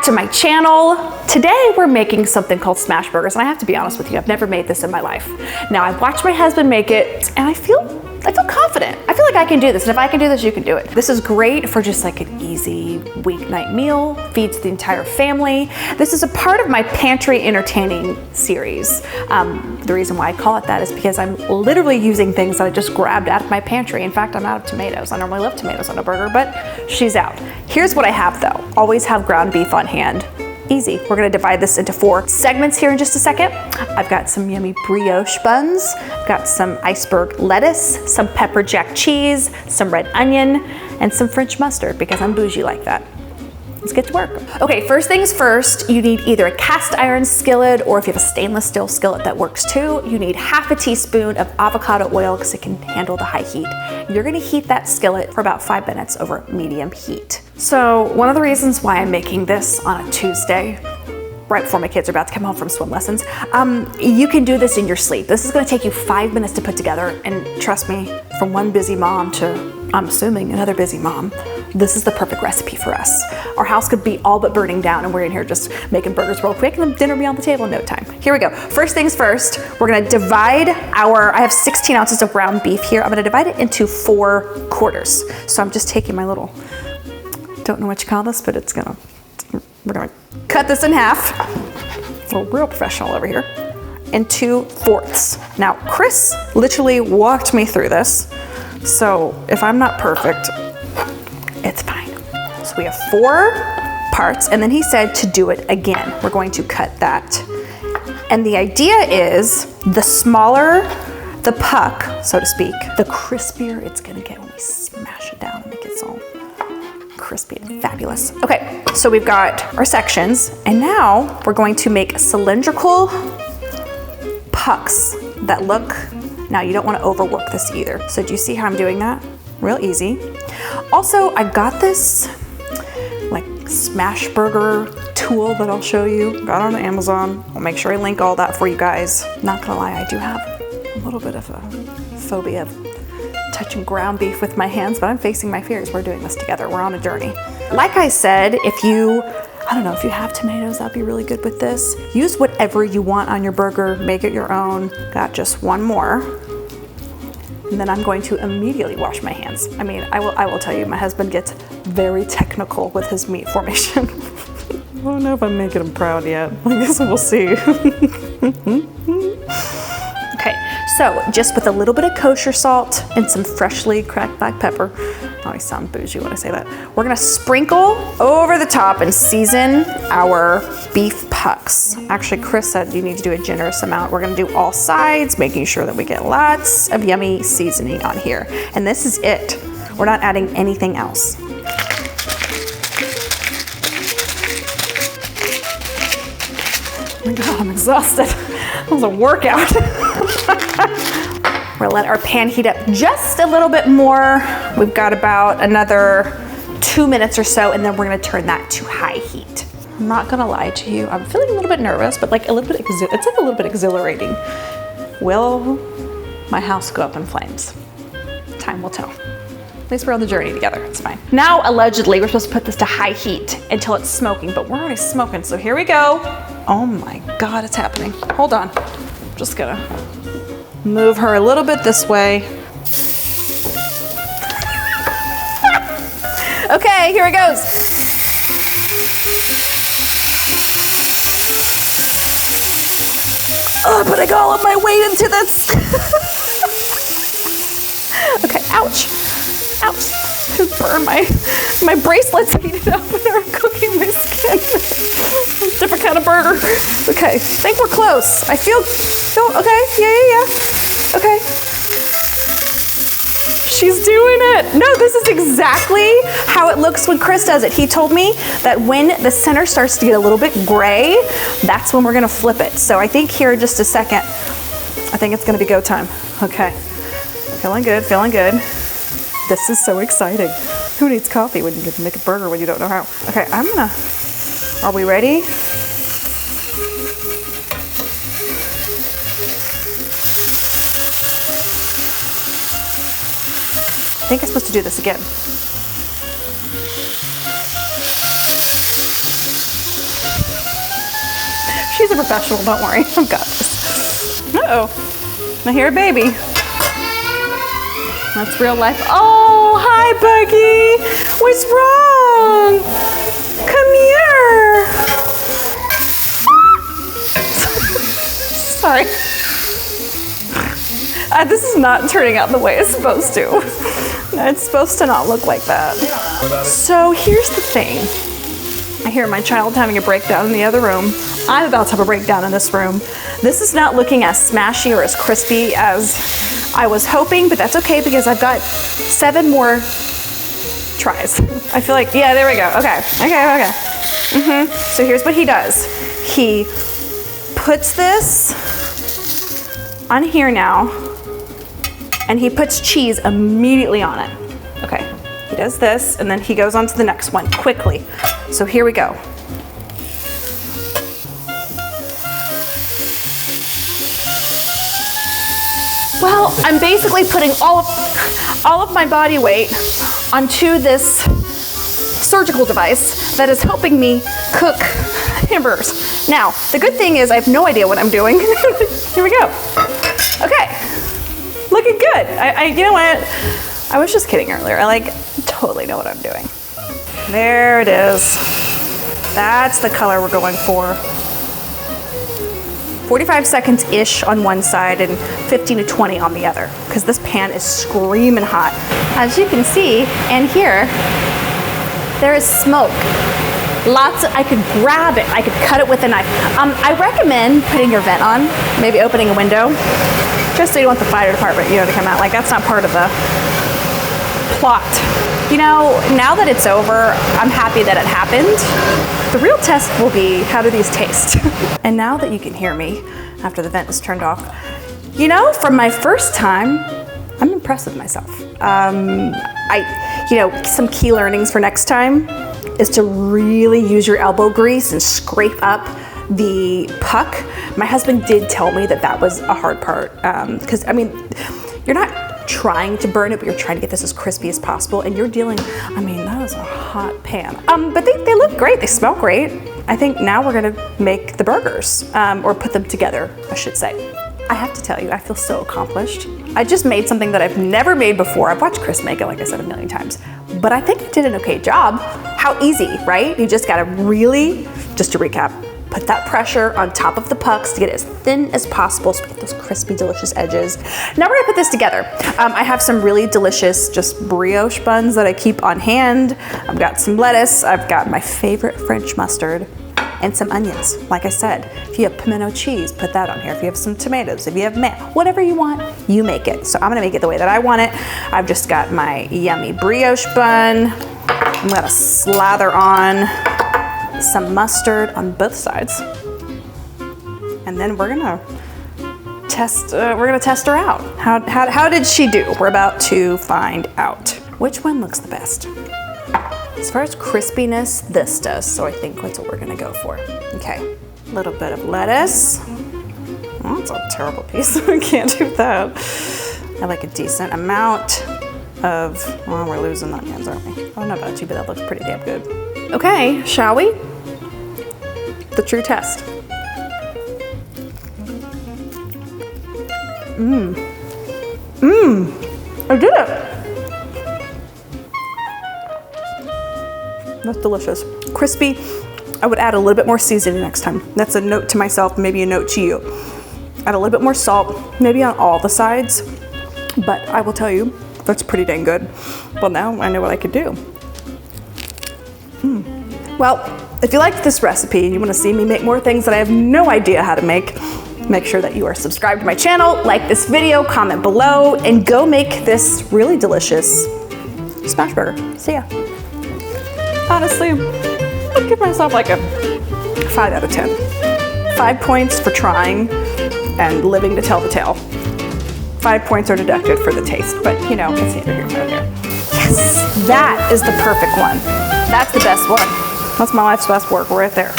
to my channel. Today we're making something called Smashburgers, and I have to be honest with you, I've never made this in my life. Now I've watched my husband make it, and I feel confident. I feel like I can do this, and if I can do this, you can do it. This is great for just like an easy weeknight meal, feeds the entire family. This is a part of my pantry entertaining series. The reason why I call it that is because I'm literally using things that I just grabbed out of my pantry. In fact, I'm out of tomatoes. I normally love tomatoes on a burger, but she's out. Here's what I have though. Always have ground beef on hand. Easy. We're gonna divide this into 4 segments here in just a second. I've got some yummy brioche buns, got some iceberg lettuce, some pepper jack cheese, some red onion, and some French mustard because I'm bougie like that. Let's get to work. Okay, first things first, you need either a cast iron skillet, or if you have a stainless steel skillet, that works too. You need half a teaspoon of avocado oil because it can handle the high heat. You're gonna heat that skillet for about 5 minutes over medium heat. So one of the reasons why I'm making this on a Tuesday, right before my kids are about to come home from swim lessons, you can do this in your sleep. This is gonna take you 5 minutes to put together, and trust me, from one busy mom to, I'm assuming, another busy mom, this is the perfect recipe for us. Our house could be all but burning down, and we're in here just making burgers real quick, and then dinner will be on the table in no time. Here we go. First things first, we're gonna divide I have 16 ounces of ground beef here. I'm gonna divide it into 4 quarters. So I'm just taking my little, don't know what you call this, but we're gonna cut this in half. We're real professional over here. Into 4ths. Now, Chris literally walked me through this, so if I'm not perfect, it's fine. So we have 4 parts, and then he said to do it again. We're going to cut that. And the idea is the smaller the puck, so to speak, the crispier it's gonna get when we smash it down and make it all crispy and fabulous. Okay, so we've got our sections, and now we're going to make cylindrical pucks that look, now you don't wanna overwork this either. So do you see how I'm doing that? Real easy. Also, I got this like Smashburger tool that I'll show you. Got it on Amazon. I'll make sure I link all that for you guys. Not gonna lie, I do have a little bit of a phobia of touching ground beef with my hands, but I'm facing my fears. We're doing this together. We're on a journey. Like I said, if you have tomatoes, that'd be really good with this. Use whatever you want on your burger. Make it your own. Got just one more. And then I'm going to immediately wash my hands. I mean, I will tell you, my husband gets very technical with his meat formation. I don't know if I'm making him proud yet. I guess we'll see. Okay, so just with a little bit of kosher salt and some freshly cracked black pepper, I always sound bougie when I say that, we're gonna sprinkle over the top and season our beef pucks. Actually, Chris said you need to do a generous amount. We're gonna do all sides, making sure that we get lots of yummy seasoning on here. And this is it. We're not adding anything else. Oh my God, I'm exhausted. That was a workout. We're gonna let our pan heat up just a little bit more. We've got about another 2 minutes or so, and then we're gonna turn that to high heat. I'm not gonna lie to you, I'm feeling a little bit nervous, but like it's like a little bit exhilarating. Will my house go up in flames? Time will tell. At least we're on the journey together, it's fine. Now, allegedly, we're supposed to put this to high heat until it's smoking, but we're already smoking, so here we go. Oh my God, it's happening. Hold on, I'm just gonna move her a little bit this way. Okay, here it goes. Oh, putting all of my weight into this. Okay, ouch, ouch. Just burn my bracelets heated up and are cooking my skin. Different kind of burger. Okay, I think we're close. I feel okay, yeah. Okay. She's doing it. No, this is exactly how it looks when Chris does it. He told me that when the center starts to get a little bit gray, that's when we're gonna flip it. So I think here in just a second, I think it's gonna be go time. Okay, feeling good, feeling good. This is so exciting. Who needs coffee when you can make a burger when you don't know how? Okay, are we ready? I think I'm supposed to do this again. She's a professional, don't worry. I've got this. Uh-oh. I hear a baby. That's real life. Oh, hi, Buggy. What's wrong? Come here. Sorry. This is not turning out the way it's supposed to. It's supposed to not look like that. So here's the thing. I hear my child having a breakdown in the other room. I'm about to have a breakdown in this room. This is not looking as smashy or as crispy as I was hoping, but that's okay because I've got 7 more tries. I feel like, yeah, there we go. Okay. So here's what he does. He puts this on here now, and he puts cheese immediately on it. Okay, he does this, and then he goes on to the next one quickly. So here we go. Well, I'm basically putting all of my body weight onto this surgical device that is helping me cook hamburgers. Now, the good thing is I have no idea what I'm doing. Here we go. Okay, looking good. You know what? I was just kidding earlier. I totally know what I'm doing. There it is. That's the color we're going for. 45 seconds-ish on one side and 15 to 20 on the other, because this pan is screaming hot. As you can see and hear, there is smoke. I could grab it, I could cut it with a knife. I recommend putting your vent on, maybe opening a window, just so you don't want the fire department, to come out. That's not part of the plot. Now that it's over, I'm happy that it happened. The real test will be, how do these taste? And now that you can hear me after the vent is turned off, from my first time, I'm impressed with myself. Some key learnings for next time is to really use your elbow grease and scrape up the puck. My husband did tell me that was a hard part, because you're not trying to burn it, but you're trying to get this as crispy as possible, and you're dealing, that is a hot pan. But they look great, they smell great. I think now we're gonna make the burgers, or put them together, I should say. I have to tell you, I feel so accomplished. I just made something that I've never made before. I've watched Chris make it, like I said, a million times, but I think I did an okay job. How easy, right? You just gotta really, just to recap, put that pressure on top of the pucks to get it as thin as possible so we get those crispy, delicious edges. Now we're gonna put this together. I have some really delicious just brioche buns that I keep on hand. I've got some lettuce, I've got my favorite French mustard, and some onions. Like I said, if you have pimento cheese, put that on here. If you have some tomatoes, if you have whatever you want, you make it. So I'm gonna make it the way that I want it. I've just got my yummy brioche bun. I'm gonna slather on some mustard on both sides, and then we're gonna test her out. How did she do? We're about to find out. Which one looks the best? As far as crispiness, this does, so I think that's what we're gonna go for. Okay, a little bit of lettuce. Oh, that's a terrible piece. I can't do that. I like a decent amount of, well, we're losing onions, aren't we? I don't know about you, but that looks pretty damn good. Okay, shall we? The true test. I did it. That's delicious. Crispy. I would add a little bit more seasoning next time. That's a note to myself, maybe a note to you. Add a little bit more salt, maybe on all the sides, but I will tell you, that's pretty dang good. Well, now I know what I could do. Well, if you liked this recipe and you want to see me make more things that I have no idea how to make sure that you are subscribed to my channel, like this video, comment below, and go make this really delicious smash burger. See ya. Honestly, I'd give myself like a 5 out of 10. 5 points for trying and living to tell the tale. 5 points are deducted for the taste, but it's neither here nor there. Yes, that is the perfect one. That's the best one. That's my life's best work right there.